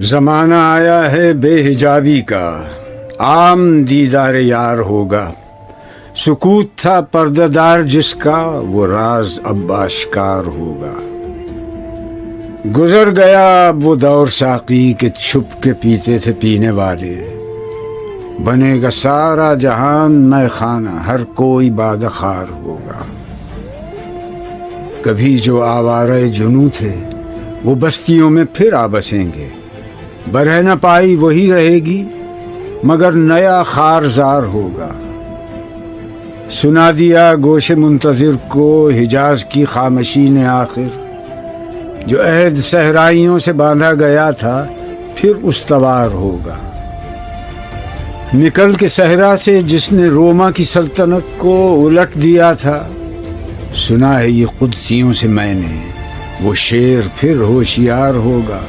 जमाना आया है बेहिजाबी का, आम दीदार यार होगा। सुकूत था पर्दादार जिसका, वो राज अब आश्कार होगा। गुजर गया वो दौर साकी के छुप के पीते थे पीने वाले। बनेगा सारा जहान मैं खाना, हर कोई बादखार होगा। कभी जो आवारे जुनू थे वो बस्तियों में फिर आ बसेंगे। बरह न पाई वही रहेगी, मगर नया खारजार होगा। सुना दिया गोशे मुंतजिर को हिजाज की खामोशी ने आखिर। जो अहद सहराइयों से बांधा गया था फिर उस्तवार होगा। निकल के सहरा से जिसने रोमा की सल्तनत को उलट दिया था, सुना है ये कुदसियों से मैंने, वो शेर फिर होशियार होगा।